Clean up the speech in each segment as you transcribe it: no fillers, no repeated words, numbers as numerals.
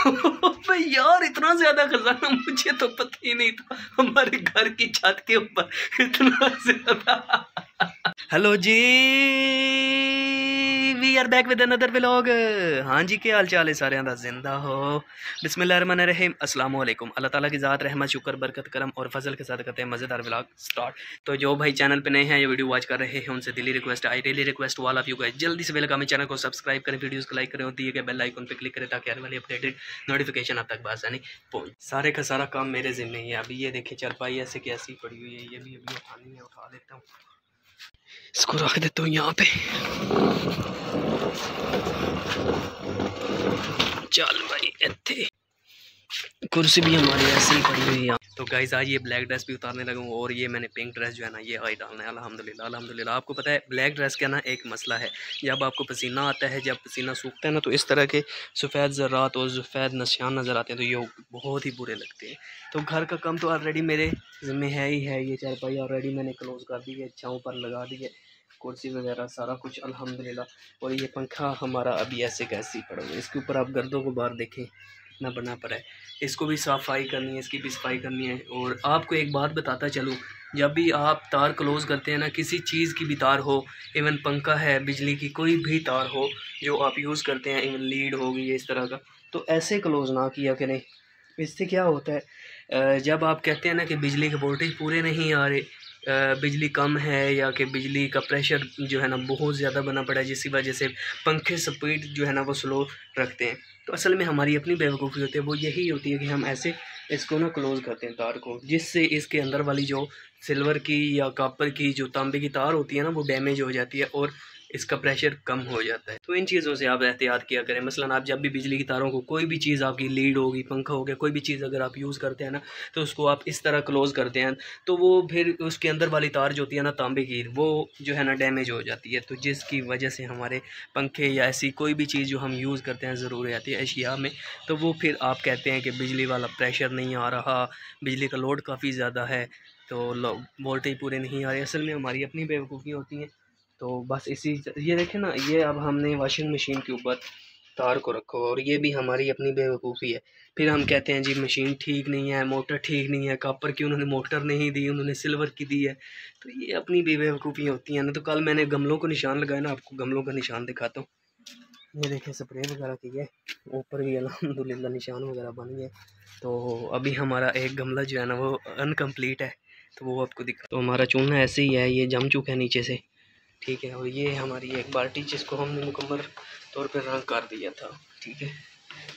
भाई यार इतना ज्यादा खजाना मुझे तो पता ही नहीं था, हमारे घर की छत के ऊपर इतना ज्यादा। हेलो जी, we are back with another vlog. हाँ जी, क्या हाल चाल है सारे दा जिंदा हो। बिस्मिल्लाहिर्रहमानिर्रहीम, अस्सलाम वालेकुम। अल्लाह ताला की ज़ात रहमत शुक्र बरकत करम और फजल के साथ करते हैं मज़ेदार व्लॉग स्टार्ट। तो जो भाई चैनल पे नए हैं, ये वीडियो वॉच कर रहे हैं, उनसे दिली request, I really request all of you guys, जल्दी से बेल आइकन चैनल को सब्सक्राइब करें, वीडियोस को लाइक करें और दिए गए बेल आइकन पे क्लिक करें ताकि आने वाली अपडेटेड नोटिफिकेशन आप तक बासानी पहुँच। सारे का सारा काम मेरे ज़िम्मे ही है। अभी ये देखिए चारपाई ऐसे कैसी पड़ी हुई है, ये भी अभी उठानी है, उठा लेता हूँ, इसको रख देता हूँ यहाँ पे। चल भाई इतने कुर्सी भी हमारी ऐसे ही पड़ी हुई है। तो गाइस आज ये ब्लैक ड्रेस भी उतारने लगा हूँ और ये मैंने पिंक ड्रेस जो है ना ये आज डालना है। अल्हम्दुलिल्लाह अल्हम्दुलिल्लाह। आपको पता है ब्लैक ड्रेस का ना एक मसला है, जब आपको पसीना आता है, जब पसीना सूखता है ना, तो इस तरह के सफ़ेद ज़रात और सफ़ेद निशान नज़र आते हैं, तो ये बहुत ही बुरे लगते हैं। तो घर का काम तो ऑलरेडी मेरे ज़िम्मे है ही है। ये चारपाई ऑलरेडी मैंने क्लोज़ कर दी है, छाँव पर लगा दी है, कुर्सी वगैरह सारा कुछ अल्हम्दुलिल्लाह। और ये पंखा हमारा अभी ऐसे कैसे ही पड़ा हुआ है, इसके ऊपर आप गर्दों को बाहर देखें ना बना पड़ा है, इसको भी सफाई करनी है, इसकी भी सफाई करनी है। और आपको एक बात बताता चलूँ, जब भी आप तार क्लोज़ करते हैं ना, किसी चीज़ की भी तार हो, इवन पंखा है, बिजली की कोई भी तार हो जो आप यूज़ करते हैं, इवन लीड हो गई है इस तरह का, तो ऐसे क्लोज़ ना किया करें। इससे क्या होता है, जब आप कहते हैं ना कि बिजली के वोल्टेज पूरे नहीं आ रहे, बिजली कम है या कि बिजली का प्रेशर जो है ना बहुत ज़्यादा बना पड़ा है, जिसकी वजह से पंखे स्पीड जो है ना वो स्लो रखते हैं, तो असल में हमारी अपनी बेवकूफ़ी होती है। वो यही होती है कि हम ऐसे इसको ना क्लोज़ करते हैं तार को, जिससे इसके अंदर वाली जो सिल्वर की या कॉपर की जो तांबे की तार होती है ना वो डैमेज हो जाती है और इसका प्रेशर कम हो जाता है। तो इन चीज़ों से आप एहतियात किया करें। मसलन आप जब भी बिजली की तारों को, कोई भी चीज़ आपकी लीड होगी, पंखा हो गया, कोई भी चीज़ अगर आप यूज़ करते हैं ना, तो उसको आप इस तरह क्लोज़ करते हैं, तो वो फिर उसके अंदर वाली तार जो होती है ना तांबे की, वो जो है ना डैमेज हो जाती है, तो जिसकी वजह से हमारे पंखे या ऐसी कोई भी चीज़ जो हम यूज़ करते हैं ज़रूरियाती अशिया में, तो वो फिर आप कहते हैं कि बिजली वाला प्रेशर नहीं आ रहा, बिजली का लोड काफ़ी ज़्यादा है, तो वोल्टेज पूरे नहीं आ रहे। असल में हमारी अपनी बेवकूफ़ी होती हैं। तो बस इसी ये देखें ना, ये अब हमने वॉशिंग मशीन के ऊपर तार को रखो, और ये भी हमारी अपनी बेवकूफ़ी है। फिर हम कहते हैं जी मशीन ठीक नहीं है, मोटर ठीक नहीं है, कॉपर की उन्होंने मोटर नहीं दी, उन्होंने सिल्वर की दी है। तो ये अपनी भी बेवकूफ़ी होती हैं ना। तो कल मैंने गमलों को निशान लगाया ना, आपको गमलों का निशान दिखाता हूँ। ये देखें स्प्रे वगैरह की है, ऊपर भी अल्हम्दुलिल्लाह निशान वगैरह बन गए। तो अभी हमारा एक गमला जो है ना वो अनकम्प्लीट है, तो वो आपको दिखा। तो हमारा चूना ऐसे ही है, ये जम चुका है नीचे से, ठीक है। और ये हमारी एक बाल्टी जिसको हमने मुकम्मल तौर पर रंग कर दिया था, ठीक है।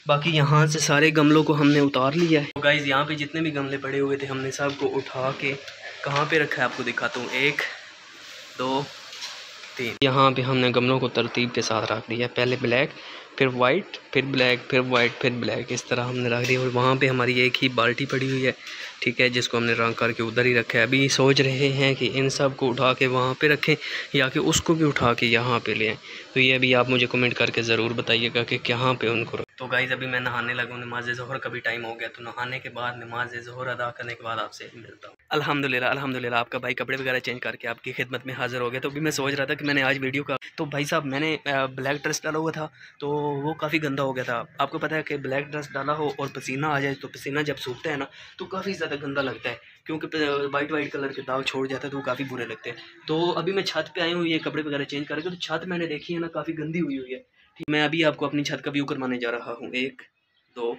बाकी यहाँ से सारे गमलों को हमने उतार लिया है। तो गाइज़ यहाँ पे जितने भी गमले पड़े हुए थे हमने सब को उठा के कहाँ पे रखा है आपको दिखाता हूँ। 1 2 3, यहाँ पे हमने गमलों को तरतीब के साथ रख दिया। पहले ब्लैक, फिर वाइट, फिर ब्लैक, फिर वाइट, फिर ब्लैक, इस तरह हमने रख दिया। और वहाँ पे हमारी एक ही बाल्टी पड़ी हुई है, ठीक है, जिसको हमने रंग करके उधर ही रखा है। अभी सोच रहे हैं कि इन सब को उठा के वहाँ पे रखें या कि उसको भी उठा के यहाँ पे ले आएँ। तो ये अभी आप मुझे कमेंट करके ज़रूर बताइएगा कि कहाँ पे उनको रखें। तो गाइज़ अभी मैं नहाने लगा हूँ, नमाज ज़ोहर का भी टाइम हो गया, तो नहाने के बाद नमाज ज़ोहर अदा करने के बाद आपसे मिलता हूँ। अल्हम्दुलिल्लाह अल्हम्दुलिल्लाह, आपका भाई कपड़े वगैरह चेंज करके आपकी खिदमत में हाज़िर हो गया। तो अभी मैं सोच रहा था कि मैंने आज वीडियो का, तो भाई साहब मैंने ब्लैक ड्रेस डाला हुआ था, तो वो काफ़ी गंदा हो गया था। आपको पता है कि ब्लैक ड्रेस डाला हो और पसीना आ जाए, तो पसीना जब सूखता है ना तो काफ़ी ज़्यादा गंदा लगता है, क्योंकि वाइट कलर के दाग छोड़ जाता है, तो वो काफ़ी बुरे लगते हैं। तो अभी मैं छत पे आई हूँ ये कपड़े वगैरह चेंज करके, तो छत मैंने देखी है ना काफ़ी गंदी हुई हुई है, ठीक। मैं अभी आपको अपनी छत का व्यू करवाने जा रहा हूँ। 1 2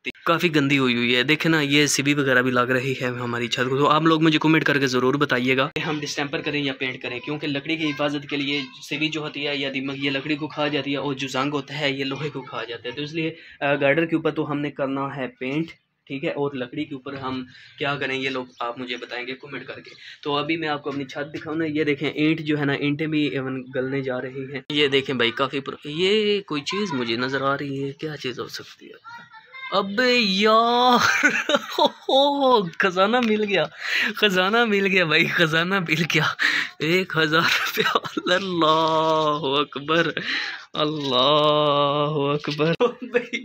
3, काफ़ी गंदी हुई हुई है, देखे ना, ये सीबी वगैरह भी लग रही है हमारी छत को। तो आप लोग मुझे कमेंट करके ज़रूर बताइएगा हम डिस्टेंपर करें या पेंट करें, क्योंकि लकड़ी की हिफाजत के लिए सीबी जो होती है या दीमक, ये लकड़ी को खा जाती है, और जो जंग होता है ये लोहे को खा जाता है। तो इसलिए गार्डर के ऊपर तो हमने करना है पेंट, ठीक है, और लकड़ी के ऊपर हम क्या करें ये लोग आप मुझे बताएंगे कमेंट करके। तो अभी मैं आपको अपनी छत दिखाऊँ ना, ये देखें ईंट जो है ना, ईंटें भी एवन गलने जा रही हैं। ये देखें भाई काफ़ी ये कोई चीज़ मुझे नज़र आ रही है, क्या चीज़ हो सकती है? अबे यार खजाना मिल गया, खजाना मिल गया भाई, खजाना मिल गया। 1000 रुपया, अल्लाह अकबर। अल्लाह अकबर।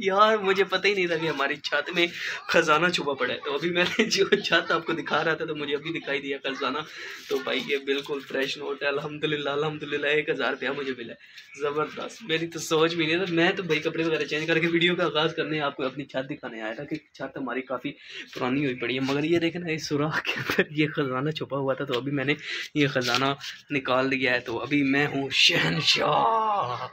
यार मुझे पता ही नहीं था कि हमारी छत में खजाना छुपा पड़ा है। तो अभी मैंने जो छत आपको दिखा रहा था तो मुझे अभी दिखाई दिया खजाना। तो भाई ये बिल्कुल फ्रेश नोट है, अल्हम्दुलिल्लाह अल्हम्दुलिल्लाह। 1000 रुपया मुझे मिला है, ज़बरदस्त। मेरी तो सोच भी नहीं था। मैं तो भाई कपड़े वगैरह चेंज करके वीडियो का आगाज़ करने आपको अपनी छत दिखाने आया था कि छत हमारी काफ़ी पुरानी हुई पड़ी है। मगर ये देखें ना, इस सुराख के अंदर ये खजाना छुपा हुआ था। तो अभी मैंने ये खजाना निकाल लिया है। तो अभी मैं हूँ शहनशाह।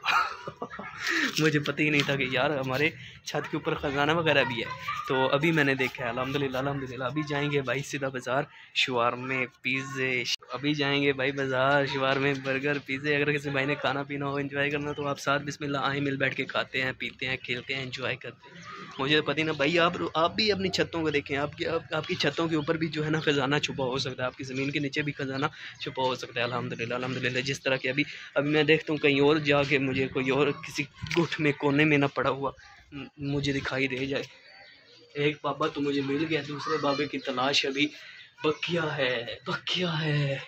मुझे पता ही नहीं था कि यार हमारे छत के ऊपर ख़जाना वगैरह भी है। तो अभी मैंने देखा है, अल्हम्दुलिल्लाह अल्हम्दुलिल्लाह। अभी जाएंगे भाई सीधा बाज़ार, शवारमे पिज़्ज़े। अभी जाएंगे भाई बाज़ार, शवारमे बर्गर पिज़्ज़े। अगर किसी भाई ने खाना पीना हो, एंजॉय करना, तो आप साथ बिस्मिल्लाह आए, मिल बैठ के खाते हैं, पीते हैं, खेलते हैं, एंजॉय करते हैं। मुझे तो पता ही ना भाई। आप भी अपनी छतों को देखें। आपकी छतों के ऊपर भी जो है ना खजाना छुपा हो सकता है, आपकी ज़मीन के नीचे भी खजाना छुपा हो सकता है। अल्हम्दुलिल्लाह अल्हम्दुलिल्लाह। जिस तरह के अभी मैं देखता हूँ कहीं और जाके मुझे कोई और किसी गुठ में कोने में ना पड़ा हुआ मुझे दिखाई दे जाए। एक बाबा तो मुझे मिल गया, दूसरे बाबे की तलाश अभी बकिया है।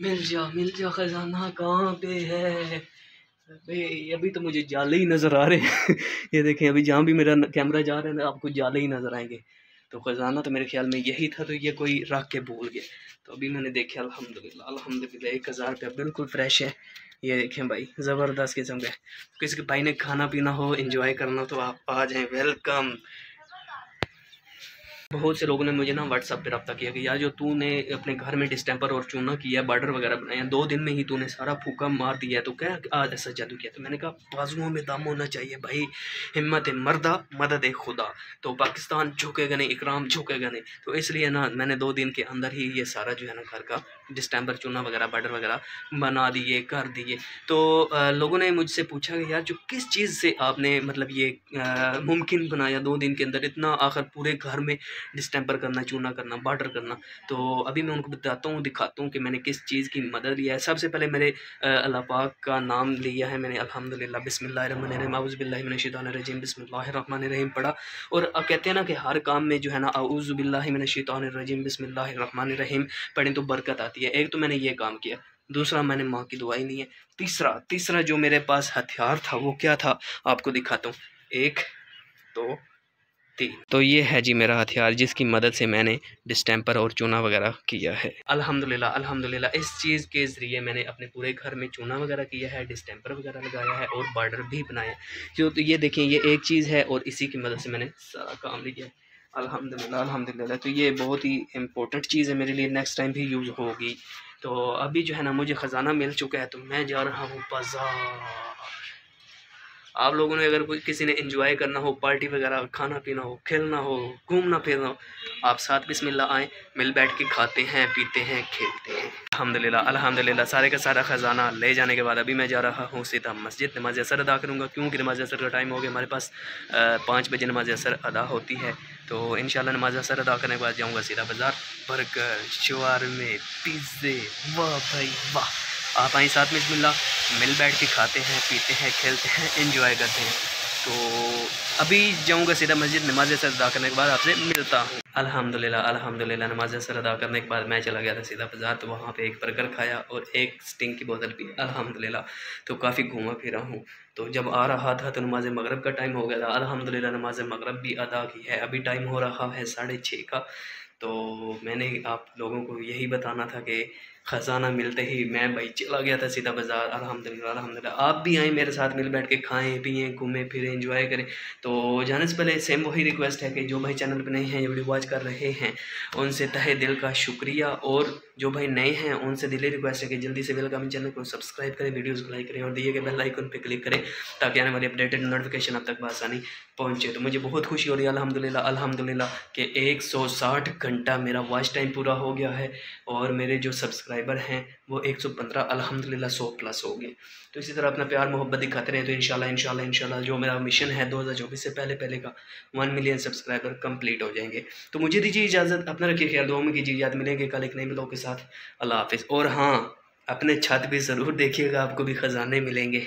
मिल जा खजाना कहाँ पे है। अभी तो मुझे जाले ही नज़र आ रहे हैं। ये देखें, अभी जहाँ भी मेरा कैमरा जा रहा है ना, आपको जाले ही नज़र आएंगे। तो ख़जाना तो मेरे ख्याल में यही था। तो ये कोई रख के भूल गया। तो अभी मैंने देखा, अल्हम्दुलिल्लाह अल्हम्दुलिल्लाह। 1000 रुपया बिल्कुल फ्रेश है। ये देखें भाई, ज़बरदस्त किस्म का। किसी के भाई ने खाना पीना हो, एंजॉय करना, तो आप आ जाएँ, वेलकम। बहुत से लोगों ने मुझे ना व्हाट्सअप पे रब्ता किया कि यार जो तूने अपने घर में डिस्टेंपर और चूना किया, बॉर्डर वगैरह बनाया, 2 दिन में ही तूने सारा फूका मार दिया है, तो क्या आज ऐसा जादू किया। तो मैंने कहा बाजुओं में दम होना चाहिए भाई, हिम्मत मर्दा मदद खुदा। तो पाकिस्तान झुकेगा नहीं, इकराम झुकेगा नहीं। तो इसलिए ना मैंने 2 दिन के अंदर ही ये सारा जो है ना घर का डिस्टेंपर चूना वगैरह बॉर्डर वगैरह बना दिए, कर दिए। तो लोगों ने मुझसे पूछा कि यार जो किस चीज़ से आपने मतलब ये मुमकिन बनाया 2 दिन के अंदर इतना, आखिर पूरे घर में डिस्टेंपर करना, चूना करना, बॉर्डर करना। तो अभी मैं उनको बताता हूँ, दिखाता हूँ कि मैंने किस चीज़ की मदद लिया है। सबसे पहले मेरे अल्लाह पाक का नाम लिया है मैंने, अल्हम्दुलिल्लाह, बिस्मिल्लाहिर्रहमानिर्रहीम, औज़ु बिल्लाहि मिनश शैतानिर रजीम, बिस्मिल्लाहिर्रहमानिर्रहीम पढ़ा। और कहते हैं ना कि हर काम में जो है ना औज़ु बिल्लाहि मिनश शैतानिर रजीम, बिस्मिल्लाहिर्रहमानिर्रहीम पढ़ें तो बरकत आती है। एक तो मैंने ये काम किया, दूसरा मैंने माँ की दुआई ली है, तीसरा जो मेरे पास हथियार था वो क्या था आपको दिखाता हूँ। 1 2 3। तो ये है जी मेरा हथियार, जिसकी मदद से मैंने डिस्टेंपर और चूना वगैरह किया है। अल्हम्दुलिल्लाह अल्हम्दुलिल्लाह। इस चीज़ के ज़रिए मैंने अपने पूरे घर में चूना वगैरह किया है, डिस्टेंपर वगैरह लगाया है और बॉर्डर भी बनाया है। जो तो ये देखें, ये एक चीज़ है और इसी की मदद से मैंने सारा काम लिया है। अल्हम्दुलिल्लाह अल्हम्दुलिल्लाह। तो ये बहुत ही इम्पोर्टेंट चीज़ है मेरे लिए, नेक्स्ट टाइम भी यूज़ होगी। तो अभी जो है ना मुझे ख़जाना मिल चुका है, तो मैं जा रहा हूँ बाज़ार। आप लोगों ने अगर कोई किसी ने एंजॉय करना हो, पार्टी वगैरह, खाना पीना हो, खेलना हो, घूमना फिरना हो, आप साथ बिस्मिल्लाह आएँ, मिल बैठ के खाते हैं, पीते हैं, खेलते हैं। अल्हम्दुलिल्लाह अल्हम्दुलिल्लाह। सारे का सारा ख़जाना ले जाने के बाद अभी मैं जा रहा हूँ सीधा मस्जिद, नमाज़ असर अदा करूँगा, क्योंकि नमाज़ असर का टाइम हो गया। हमारे पास 5 बजे नमाज़ असर अदा होती है। तो इंशाल्लाह नमाज़ असर अदा करने के बाद जाऊँगा सीधा बाज़ार। बर्गर, शवारमे, पिज़्ज़े, वाह भाई वाह। आप आएँ साथ में, बिस्मिल्लाह, मिल बैठ के खाते हैं, पीते हैं, खेलते हैं, एंजॉय करते हैं। तो अभी जाऊँगा सीधा मस्जिद, नमाज़ असर अदा करने के बाद आपसे मिलता हूँ। अल्हम्दुलिल्लाह अल्हम्दुलिल्लाह। नमाज़ असर अदा करने के बाद मैं चला गया था सीधा बाज़ार। तो वहाँ पे एक बर्गर खाया और एक स्टिंग की बोतल पी, अल्हम्दुलिल्लाह। तो काफ़ी घूमा फिरा हूँ। तो जब आ रहा था तो नमाज़ मगरिब का टाइम हो गया था। अल्हम्दुलिल्लाह नमाज़ मगरिब भी अदा की है। अभी टाइम हो रहा है 6:30 का। तो मैंने आप लोगों को यही बताना था कि ख़जाना मिलते ही मैं भाई चला गया था सीधा बाज़ार। अल्हम्दुलिल्लाह अल्हम्दुलिल्लाह। आप भी आएँ मेरे साथ, मिल बैठ के खाएँ पिएँ, घूमें फिरें, एंजॉय करें। तो जाने से पहले सेम वही रिक्वेस्ट है कि जो भाई चैनल पर नए हैं, वीडियो वॉच कर रहे हैं, उनसे तहे दिल का शुक्रिया। और जो भाई नए हैं उनसे दिली रिक्वेस्ट है कि जल्दी से वेलकम चैनल को सब्सक्राइब करें, वीडियोज़ को लाइक करें और दिए गए बेल आइकन पर क्लिक करें, ताकि आने वाली अपडेटेड नोटिफिकेशन आप तक बआसानी पहुँचे। तो मुझे बहुत खुशी हो रही है अल्हम्दुलिल्लाह अल्हम्दुलिल्लाह कि 160 घंटा मेरा वॉच टाइम पूरा हो गया है और मेरे जो सब्सक्राइबर हैं वो 115 अल्हम्दुलिल्लाह 100+ हो गए। तो इसी तरह अपना प्यार मोहब्बत दिखाते रहें। तो इंशाल्लाह जो मेरा मिशन है 2024 से पहले का 1 मिलियन सब्सक्राइबर कंप्लीट हो जाएंगे। तो मुझे दीजिए इजाज़त, अपना रखिए ख्याल, दुआ में कीजिए याद। मिलेंगे कल एक नए ब्लॉग के साथ। अल्लाह हाफिज़। और हाँ, अपने छत भी ज़रूर देखिएगा, आपको भी ख़जाने मिलेंगे।